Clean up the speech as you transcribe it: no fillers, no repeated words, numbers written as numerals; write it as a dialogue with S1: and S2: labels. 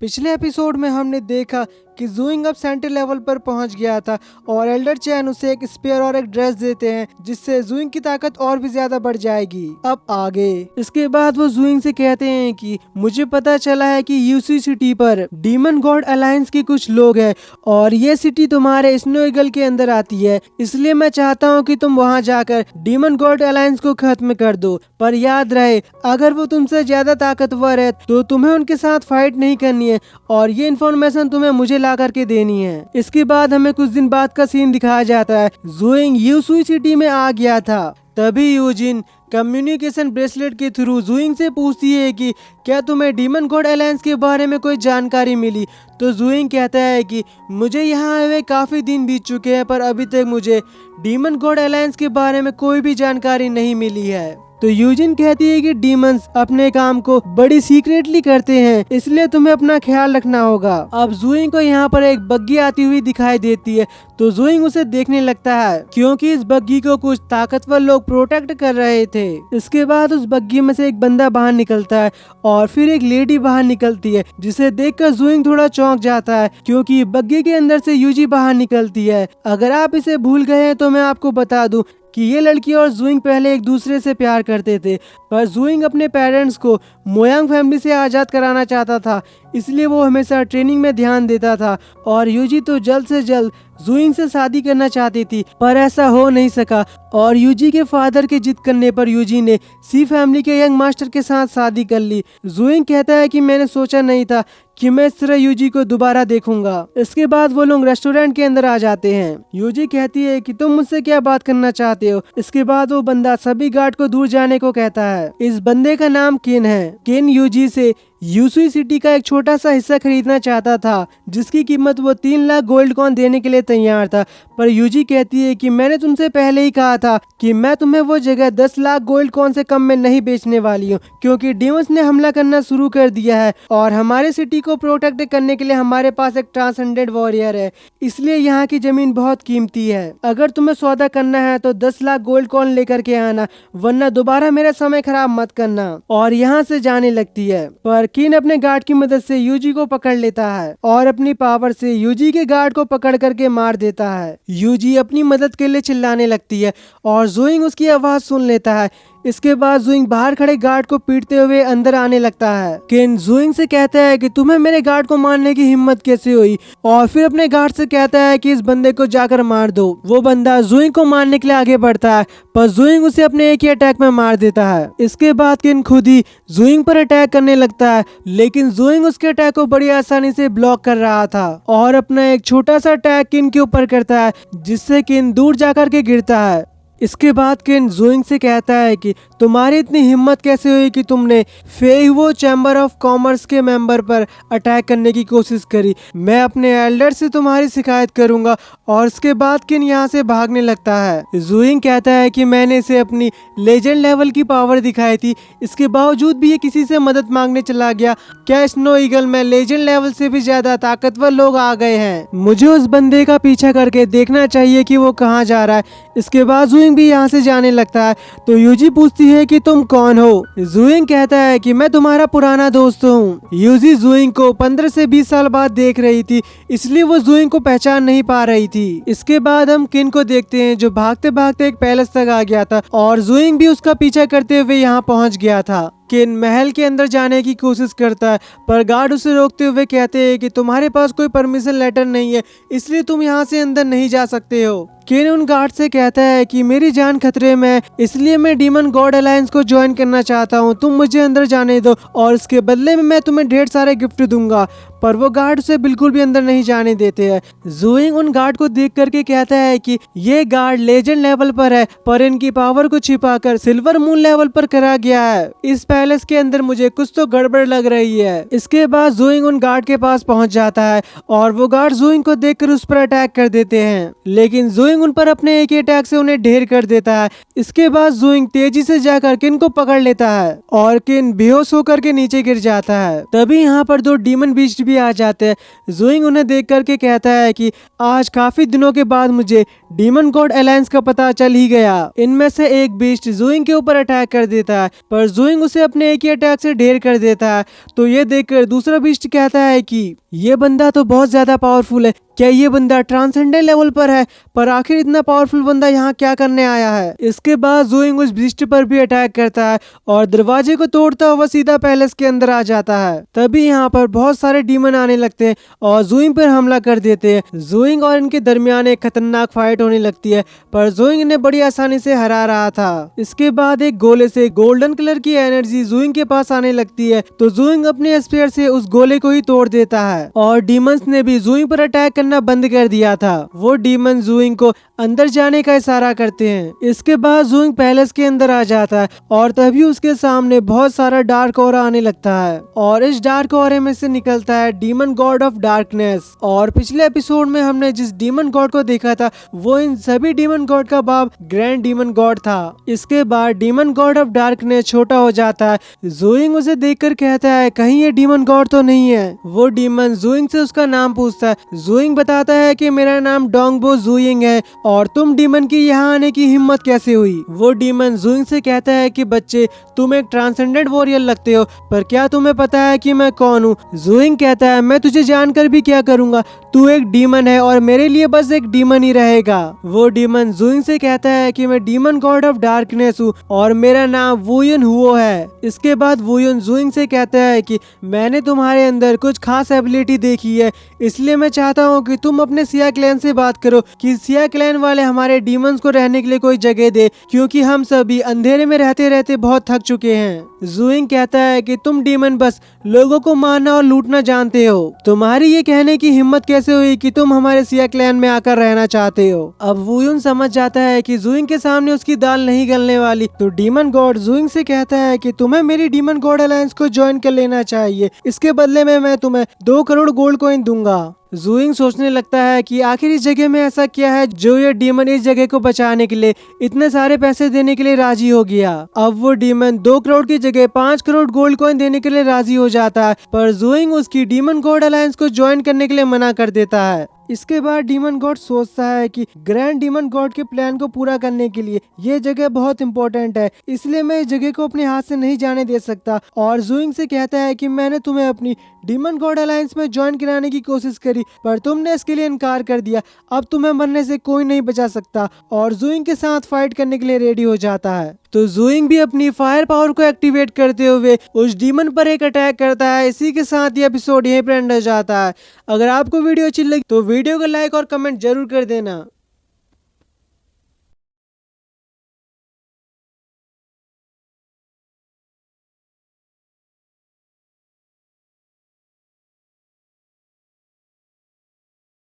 S1: पिछले एपिसोड में हमने देखा कि जूइंग अब सेंटर लेवल पर पहुंच गया था और एल्डर चैन उसे एक स्पेयर और एक ड्रेस देते हैं जिससे जूइंग की ताकत और भी ज्यादा बढ़ जाएगी। अब आगे इसके बाद वो जूइंग से कहते हैं कि मुझे पता चला है कि यूसी सिटी पर डीमन गॉड अलायंस के कुछ लोग हैं और ये सिटी तुम्हारे स्नो ईगल के अंदर आती है, इसलिए मैं चाहता हूँ कि तुम वहाँ जाकर डीमन गॉड अलायंस को खत्म कर दो। पर याद रहे, अगर वो तुमसे ज्यादा ताकतवर है तो तुम्हें उनके साथ फाइट नहीं करनी है और ये इन्फॉर्मेशन तुम्हें मुझे ला करके देनी है। इसके बाद हमें कुछ दिन बाद का सीन दिखाया जाता है। जूइंग यूसुई सिटी में आ गया था। तभी यूजिन कम्युनिकेशन ब्रेसलेट के थ्रू जूइंग से पूछती है कि क्या तुम्हें डीमन गॉड अलायंस के बारे में कोई जानकारी मिली। तो जूइंग कहता है कि मुझे यहाँ आए हुए काफी दिन बीत चुके हैं पर अभी तक मुझे डीमन गॉड अलायंस के बारे में कोई भी जानकारी नहीं मिली है। तो यूजिन कहती है कि डीमंस अपने काम को बड़ी सीक्रेटली करते हैं, इसलिए तुम्हें अपना ख्याल रखना होगा। अब जूइंग को यहाँ पर एक बग्गी आती हुई दिखाई देती है तो जूइंग उसे देखने लगता है क्योंकि इस बग्गी को कुछ ताकतवर लोग प्रोटेक्ट कर रहे थे। इसके बाद उस बग्गी में से एक बंदा बाहर निकलता है और फिर एक लेडी बाहर निकलती है जिसे देखकर जूइंग थोड़ा चौंक जाता है क्योंकि बग्गी के अंदर से यूजी बाहर निकलती है। अगर आप इसे भूल गए हैं तो मैं आपको बता दूं कि ये लड़की और जूइंग पहले एक दूसरे से प्यार करते थे, पर जूइंग अपने पेरेंट्स को मोयांग फैमिली से आज़ाद कराना चाहता था, इसलिए वो हमेशा ट्रेनिंग में ध्यान देता था और यूजी तो जल्द से जल्द जूइंग से शादी करना चाहती थी पर ऐसा हो नहीं सका और यूजी के फादर के जिद करने पर यूजी ने सी फैमिली के यंग मास्टर के साथ शादी कर ली। जूइंग कहता है कि मैंने सोचा नहीं था कि मैं इस तरह यूजी को दोबारा देखूंगा। इसके बाद वो लोग रेस्टोरेंट के अंदर आ जाते हैं। यूजी कहती है कि तुम मुझसे क्या बात करना चाहते हो। इसके बाद वो बंदा सभी गार्ड को दूर जाने को कहता है। इस बंदे का नाम केन है। केन यूजी से यूसुई सिटी का एक छोटा सा हिस्सा खरीदना चाहता था जिसकी कीमत वो 3 लाख गोल्ड कॉइन देने के लिए तैयार था, पर यूजी कहती है कि मैंने तुमसे पहले ही कहा था कि मैं तुम्हें वो जगह 10 लाख गोल्ड कॉइन से कम में नहीं बेचने वाली हूँ क्योंकि डीमंस ने हमला करना शुरू कर दिया है और हमारे सिटी को प्रोटेक्ट करने के लिए हमारे पास एक ट्रांसेंडेंट वॉरियर है, इसलिए यहाँ की जमीन बहुत कीमती है। अगर तुम्हें सौदा करना है तो 10 लाख गोल्ड कॉइन लेकर के आना, वरना दोबारा मेरा समय खराब मत करना। और यहाँ से जाने लगती है। पर केन अपने गार्ड की मदद से यूजी को पकड़ लेता है और अपनी पावर से यूजी के गार्ड को पकड़ करके मार देता है। यूजी अपनी मदद के लिए चिल्लाने लगती है और जूइंग उसकी आवाज सुन लेता है। इसके बाद जूइंग बाहर खड़े गार्ड को पीटते हुए अंदर आने लगता है। केन जूइंग से कहता है कि तुम्हें मेरे गार्ड को मारने की हिम्मत कैसे हुई और फिर अपने गार्ड से कहता है कि इस बंदे को जाकर मार दो। वो बंदा जूइंग को मारने के लिए आगे बढ़ता है पर जूइंग उसे अपने एक ही अटैक में मार देता है। इसके बाद केन खुद ही जूइंग पर अटैक करने लगता है लेकिन जूइंग उसके अटैक को बड़ी आसानी से ब्लॉक कर रहा था और अपना एक छोटा सा अटैक केन के ऊपर करता है जिससे केन दूर जाकर के गिरता है। इसके बाद केन जूइंग से कहता है कि तुम्हारी इतनी हिम्मत कैसे हुई कि तुमने फेईवो चैम्बर ऑफ कॉमर्स के मेंबर पर अटैक करने की कोशिश करी। मैं अपने एल्डर से तुम्हारी शिकायत करूंगा। और इसके बाद केन यहाँ से भागने लगता है। जूइंग कहता है कि मैंने इसे अपनी लेजेंड लेवल की पावर दिखाई थी, इसके बावजूद भी ये किसी से मदद मांगने चला गया। क्या स्नो ईगल में लेजेंड लेवल से भी ज्यादा ताकतवर लोग आ गए हैं? मुझे उस बंदे का पीछा करके देखना चाहिए कि वो कहाँ जा रहा है। इसके बाद जूइंग भी यहाँ से जाने लगता है तो यूजी पूछती है कि तुम कौन हो। जूइंग कहता है कि मैं तुम्हारा पुराना दोस्त हूँ। यूजी जूइंग को 15 से 20 साल बाद देख रही थी, इसलिए वो जूइंग को पहचान नहीं पा रही थी। इसके बाद हम केन को देखते हैं जो भागते भागते एक पैलेस तक आ गया था और जूइंग भी उसका पीछा करते हुए यहाँ पहुँच गया था। केन महल के अंदर जाने की कोशिश करता है पर गार्ड उसे रोकते हुए कहते हैं कि तुम्हारे पास कोई परमिशन लेटर नहीं है, इसलिए तुम यहाँ से अंदर नहीं जा सकते हो। केन उन गार्ड से कहता है कि मेरी जान खतरे में है, इसलिए मैं डीमन गॉड अलायंस को ज्वाइन करना चाहता हूँ, तुम मुझे अंदर जाने दो और इसके बदले में मैं तुम्हें ढेर सारे गिफ्ट दूंगा। पर वो गार्ड उसे बिल्कुल भी अंदर नहीं जाने देते हैं। जूइंग उन गार्ड को देख करके कहता है कि ये गार्ड लेजेंड लेवल पर है पर इनकी पावर को छिपाकर सिल्वर मून लेवल पर करा गया है। इस पैलेस के अंदर मुझे कुछ तो गड़बड़ लग रही है। इसके बाद जूइंग उन गार्ड के पास पहुंच जाता है और वो गार्ड जूइंग को देखकर उस पर अटैक कर देते हैं, लेकिन जूइंग उन पर अपने एक ही अटैक से उन्हें ढेर कर देता है। इसके बाद जूइंग तेजी से जाकर किन को पकड़ लेता है और किन बेहोश होकर के नीचे गिर जाता है। तभी यहाँ पर 2 डीमन बीस्ट भी आ जाते हैं। जूइंग उन्हें देख करके कहता है कि आज काफी दिनों के बाद मुझे डीमन गॉड अलायंस का पता चल ही गया। इनमें से एक बीस्ट जूइंग के ऊपर अटैक कर देता है पर जूइंग उसे अपने एक ही अटैक से ढेर कर देता है। तो ये देखकर दूसरा बीस्ट कहता है कि ये बंदा तो बहुत ज्यादा पावरफुल है, क्या ये बंदा ट्रांसेंडेंट लेवल पर है? पर आखिर इतना पावरफुल बंदा यहाँ क्या करने आया है? इसके बाद ज़ोइंग उस बीस्ट पर भी अटैक करता है और दरवाजे को तोड़ता हुआ सीधा पैलेस के अंदर आ जाता है। तभी यहाँ पर बहुत सारे डीमन आने लगते हैं और ज़ोइंग पर हमला कर देते हैं। ज़ोइंग और इनके दरमियान एक खतरनाक फाइट होने लगती है, पर ज़ोइंग ने बड़ी आसानी से हरा रहा था। इसके बाद एक गोले से गोल्डन कलर की एनर्जी ज़ोइंग के पास आने लगती है, तो ज़ोइंग अपने स्पीयर से उस गोले को ही तोड़ देता है और डीमंस ने भी ज़ोइंग पर अटैक करना बंद कर दिया था। वो डीमन ज़ोइंग को अंदर जाने का इशारा करते हैं। इसके बाद ज़ोइंग पैलेस के अंदर आ जाता है और तभी उसके सामने बहुत सारा डार्क ऑरा आने लगता है और इस डार्क ऑरे में से निकलता है डीमन गॉड ऑफ डार्कनेस। और पिछले एपिसोड में हमने जिस डीमन गॉड को देखा था वो इन सभी डीमन गॉड का बाप ग्रैंड डीमन गॉड था। इसके बाद डीमन गॉड ऑफ डार्कनेस छोटा हो जाता है। ज़ोइंग उसे देखकर कहता है कहीं ये डीमन गॉड तो नहीं है। वो डीमन ज़ोइंग से उसका नाम पूछता है। ज़ोइंग बताता है कि मेरा नाम डोंगबो ज़ोइंग है और तुम डीमन की यहाँ आने की हिम्मत कैसे हुई? वो डीमन ज़ोइंग से कहता है कि बच्चे तुम एक ट्रांसेंडेंट वॉरियर लगते हो, पर क्या तुम्हें पता है कि मैं कौन हूँ? ज़ोइंग कहता है मैं तुझे जानकर भी क्या करूँगा, तू एक डीमन है और मेरे लिए बस एक डीमन ही रहेगा। वो डीमन ज़ोइंग से कहता है कि मैं डीमन गॉड ऑफ डार्कनेस हूँ और मेरा नाम वुयुन हुओ है। इसके बाद वुयुन ज़ोइंग से कहता है कि मैंने तुम्हारे अंदर कुछ खास एबिलिटी देखी है, इसलिए मैं चाहता हूँ कि तुम अपने सिया क्लैन से बात करो कि सिया क्लैन वाले हमारे डीमंस को रहने के लिए कोई जगह दे, क्योंकि हम सभी अंधेरे में रहते रहते बहुत थक चुके हैं। ज़ोइंग कहता है कि तुम डीमन बस लोगों को मारना और लूटना जानते हो, तुम्हारी ये कहने की हिम्मत कैसे हुई कि तुम हमारे सिया क्लैन में आकर रहना चाहते हो? अब वुयुन समझ जाता है कि ज़ोइंग के सामने उसकी दाल नहीं गलने वाली, तो डीमन गॉड ज़ोइंग से कहता है कि तुम्हें मेरी डीमन गॉड अलायंस को ज्वाइन कर लेना चाहिए, इसके बदले में मैं तुम्हें 2 करोड़ गोल्ड कॉइन दूंगा। ज़ोइंग सोचने लगता है कि आखिर इस जगह में ऐसा क्या है जो ये डीमन इस जगह को बचाने के लिए इतने सारे पैसे देने के लिए राजी हो गया। अब वो डीमन 2 करोड़ की जगह 5 करोड़ गोल्ड कॉइन देने के लिए राजी हो जाता है, पर ज़ोइंग उसकी डीमन गॉड अलायंस को ज्वाइन करने के लिए मना कर देता है। इसके बाद डीमन गॉड सोचता है कि ग्रैंड डीमन गॉड के प्लान को पूरा करने के लिए ये जगह बहुत इंपॉर्टेंट है, इसलिए मैं इस जगह को अपने हाथ से नहीं जाने दे सकता। और ज़ोइंग से कहता है कि मैंने तुम्हें अपनी डीमन गॉड अलायंस में ज्वाइन कराने की कोशिश करी, पर तुमने इसके लिए इनकार कर दिया। अब तुम्हें मरने से कोई नहीं बचा सकता और ज़ोइंग के साथ फाइट करने के लिए रेडी हो जाता है। तो ज़ोइंग भी अपनी फायर पावर को एक्टिवेट करते हुए उस डीमन पर एक अटैक करता है। इसी के साथ ये एपिसोड यहीं पर एंड हो जाता है। अगर आपको वीडियो अच्छी लगी तो वीडियो को लाइक और कमेंट जरूर कर देना।